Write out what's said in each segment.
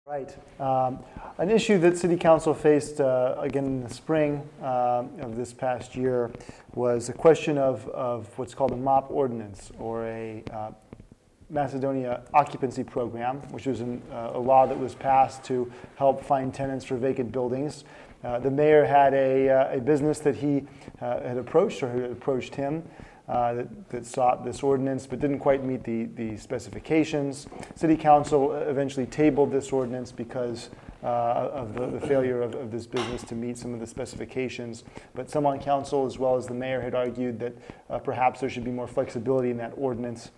Right. An issue that City Council faced again in the spring of this past year was a question of what's called a MOP ordinance, or a Macedonia occupancy program, which was a law that was passed to help find tenants for vacant buildings. The mayor had a business that he had approached, or had approached him, that sought this ordinance but didn't quite meet the specifications. City Council eventually tabled this ordinance because of the failure of this business to meet some of the specifications. But some on council, as well as the mayor, had argued that perhaps there should be more flexibility in that ordinance.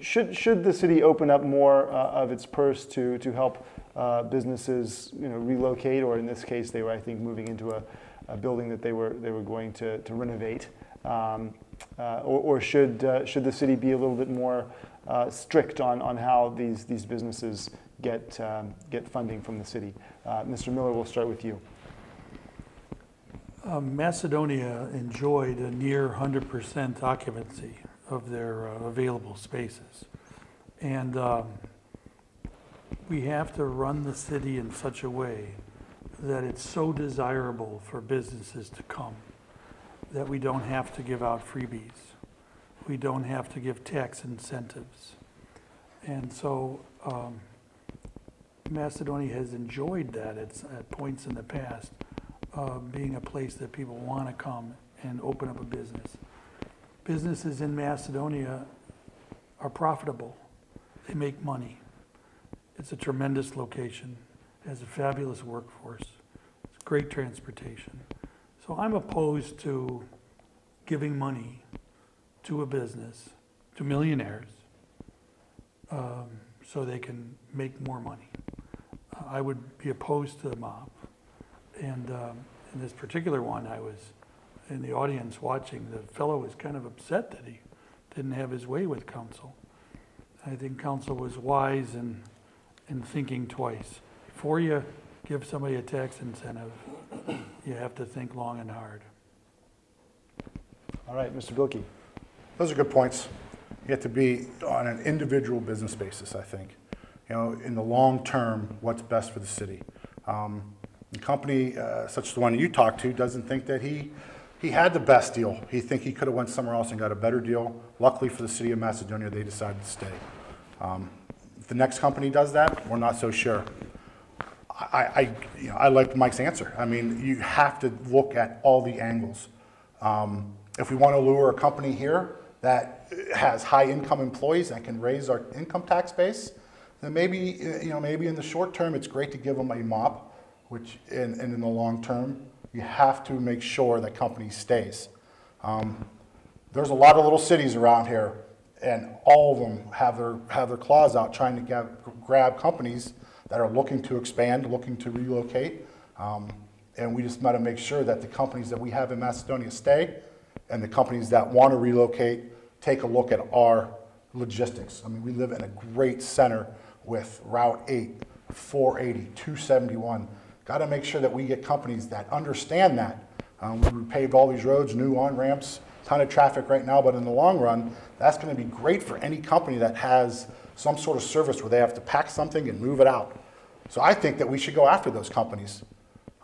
Should the city open up more of its purse to help businesses relocate, or in this case they were, I think, moving into a building that they were going to renovate? Or should the city be a little bit more strict on how these businesses get funding from the city? Mr. Miller, we'll start with you. Macedonia enjoyed a near 100% occupancy of their available spaces, and we have to run the city in such a way that it's so desirable for businesses to come that we don't have to give out freebies. We don't have to give tax incentives. And so Macedonia has enjoyed that at points in the past, being a place that people want to come and open up a business. Businesses in Macedonia are profitable. They make money. It's a tremendous location. It has a fabulous workforce. It's great transportation. So I'm opposed to giving money to a business, to millionaires, so they can make more money. I would be opposed to the MOP. And in this particular one, I was in the audience watching. The fellow was kind of upset that he didn't have his way with council. I think council was wise in thinking twice. Before you give somebody a tax incentive, you have to think long and hard. All right, Mr. Bilkie. Those are good points. You have to be on an individual business basis, I think. In the long term, what's best for the city. A company such as the one you talked to doesn't think that he had the best deal. He think he could have went somewhere else and got a better deal. Luckily for the city of Macedonia, they decided to stay. If the next company does that, we're not so sure. I like Mike's answer. I mean, you have to look at all the angles. If we want to lure a company here that has high-income employees and can raise our income tax base, then maybe in the short term it's great to give them a MOP, which and in the long term you have to make sure that company stays. There's a lot of little cities around here, and all of them have their claws out trying to grab companies that are looking to expand, looking to relocate, and we just got to make sure that the companies that we have in Macedonia stay, and the companies that want to relocate take a look at our logistics. I mean, we live in a great center with Route 8, 480, 271. Got to make sure that we get companies that understand that. We paved all these roads, new on-ramps, ton of traffic right now, but in the long run, that's going to be great for any company that has some sort of service where they have to pack something and move it out. So I think that we should go after those companies.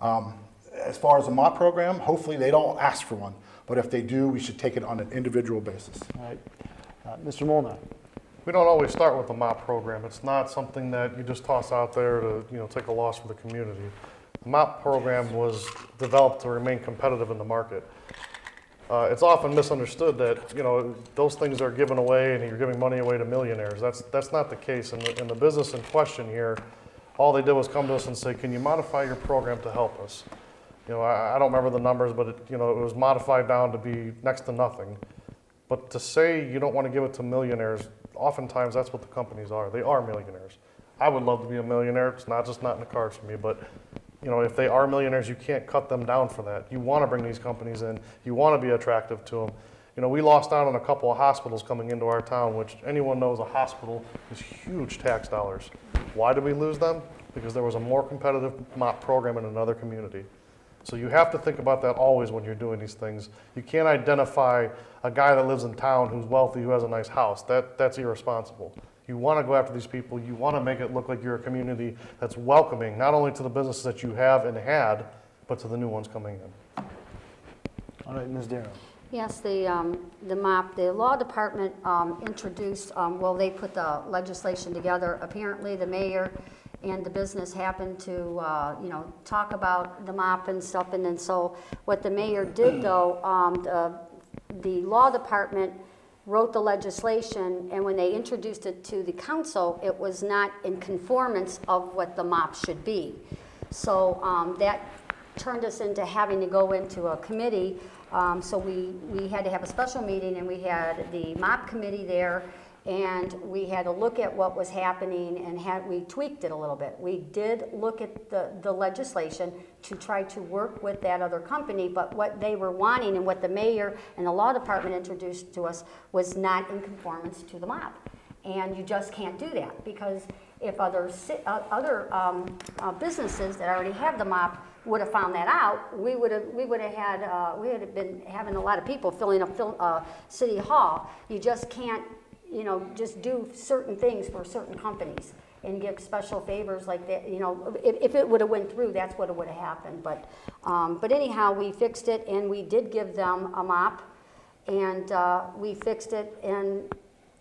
As far as a MOP program, hopefully they don't ask for one. But if they do, we should take it on an individual basis. All right. Mr. Molnar. We don't always start with the MOP program. It's not something that you just toss out there to take a loss for the community. The MOP program was developed to remain competitive in the market. It's often misunderstood that those things are given away and you're giving money away to millionaires. That's not the case. In the business in question here, all they did was come to us and say, "Can you modify your program to help us?" I don't remember the numbers, but it was modified down to be next to nothing. But to say you don't want to give it to millionaires, oftentimes that's what the companies are. They are millionaires. I would love to be a millionaire. It's not in the cards for me, but if they are millionaires, you can't cut them down for that. You want to bring these companies in. You want to be attractive to them. We lost out on a couple of hospitals coming into our town, which anyone knows a hospital is huge tax dollars. Why did we lose them? Because there was a more competitive MOP program in another community. So you have to think about that always when you're doing these things. You can't identify a guy that lives in town who's wealthy, who has a nice house. That's irresponsible. You want to go after these people. You want to make it look like you're a community that's welcoming, not only to the businesses that you have and had, but to the new ones coming in. All right, Ms. Darrow. Yes, the MOP, the law department introduced, well, they put the legislation together. Apparently, the mayor and the business happened to, you know, talk about the MOP and stuff. And then so what the mayor did, though, the law department wrote the legislation, and when they introduced it to the council, it was not in conformance of what the MOP should be. So that turned us into having to go into a committee. So we had to have a special meeting, and we had the MOP committee there, and we had to look at what was happening, and we tweaked it a little bit. We did look at the legislation to try to work with that other company, but what they were wanting and what the mayor and the law department introduced to us was not in conformance to the MOP. And you just can't do that, because if other businesses that already have the MOP would have found that out, we would have been having a lot of people filling up City Hall. You just can't, you know, just do certain things for certain companies and give special favors like that. You know, if it would have went through, that's what would have happened. But anyhow, we fixed it, and we did give them a MOP, and we fixed it, and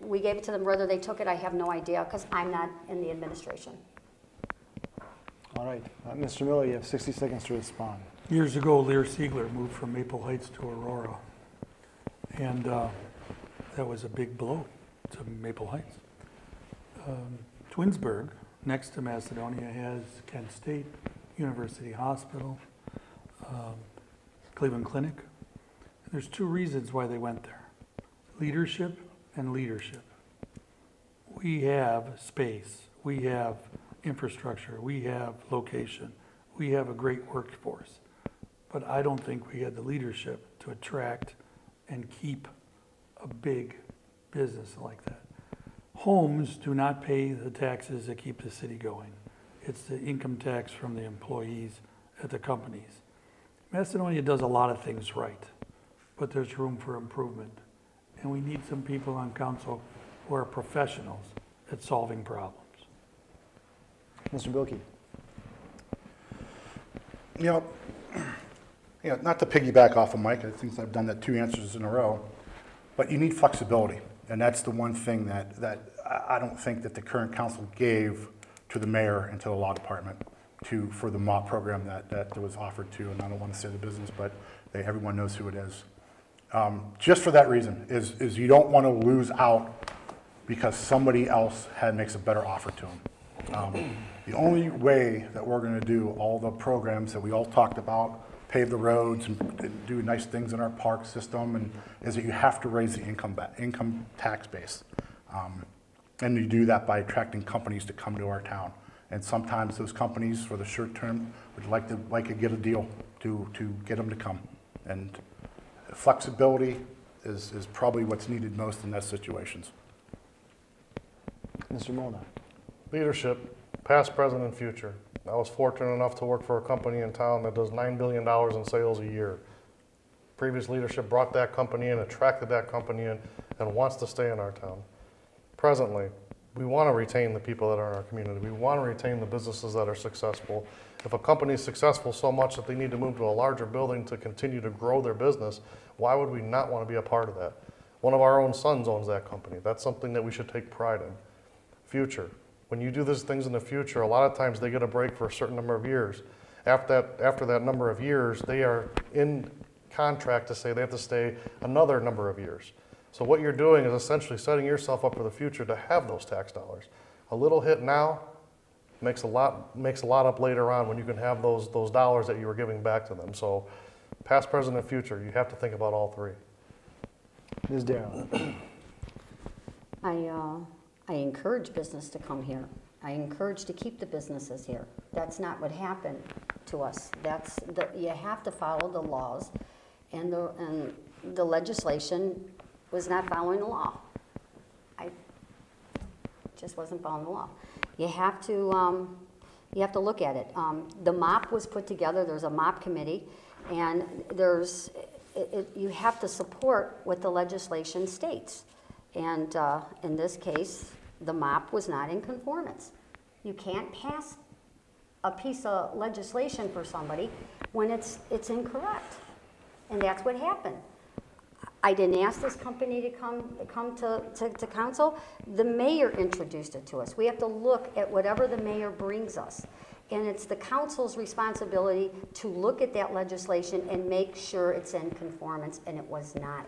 we gave it to them. Whether they took it, I have no idea, because I'm not in the administration. All right, Mr. Miller, you have 60 seconds to respond. Years ago, Lear Siegler moved from Maple Heights to Aurora, and that was a big blow to Maple Heights. Twinsburg, next to Macedonia, has Kent State, University Hospital, Cleveland Clinic. There's two reasons why they went there: leadership and leadership. We have space, we have infrastructure, we have location, we have a great workforce, but I don't think we had the leadership to attract and keep a big business like that. Homes do not pay the taxes that keep the city going. It's the income tax from the employees at the companies. Macedonia does a lot of things right, but there's room for improvement. And we need some people on council who are professionals at solving problems. Mr. Bilkie. You know, not to piggyback off of Mike, I think I've done that 2 answers in a row, but you need flexibility. And that's the one thing that I don't think that the current council gave to the mayor and to the law department for the MOP program that was offered to, and I don't want to say the business, but everyone knows who it is. Just for that reason, is you don't want to lose out because somebody else makes a better offer to them. The only way that we're going to do all the programs that we all talked about, pave the roads and do nice things in our park system, is that you have to raise the income tax base. And you do that by attracting companies to come to our town. And sometimes those companies, for the short term, would like to get a deal to get them to come. And flexibility is probably what's needed most in those situations. Mr. Molnar. Leadership, past, present, and future. I was fortunate enough to work for a company in town that does $9 billion in sales a year. Previous leadership brought that company in, attracted that company in, and wants to stay in our town. Presently, we want to retain the people that are in our community. We want to retain the businesses that are successful. If a company is successful so much that they need to move to a larger building to continue to grow their business, why would we not want to be a part of that? One of our own sons owns that company. That's something that we should take pride in. Future. When you do these things in the future, a lot of times they get a break for a certain number of years. After that number of years, they are in contract to say they have to stay another number of years. So what you're doing is essentially setting yourself up for the future to have those tax dollars. A little hit now makes a lot up later on when you can have those dollars that you were giving back to them. So past, present, and future, you have to think about all three. Ms. Darrow. I encourage business to come here. I encourage to keep the businesses here. That's not what happened to us. You have to follow the laws, and the legislation was not following the law. I just wasn't following the law. You have to look at it. The MOP was put together. There's a MOP committee, and you have to support what the legislation states. And in this case, The MOP was not in conformance. You can't pass a piece of legislation for somebody when it's incorrect. And that's what happened. I didn't ask this company to come to council. The mayor introduced it to us. We have to look at whatever the mayor brings us. And it's the council's responsibility to look at that legislation and make sure it's in conformance, and it was not.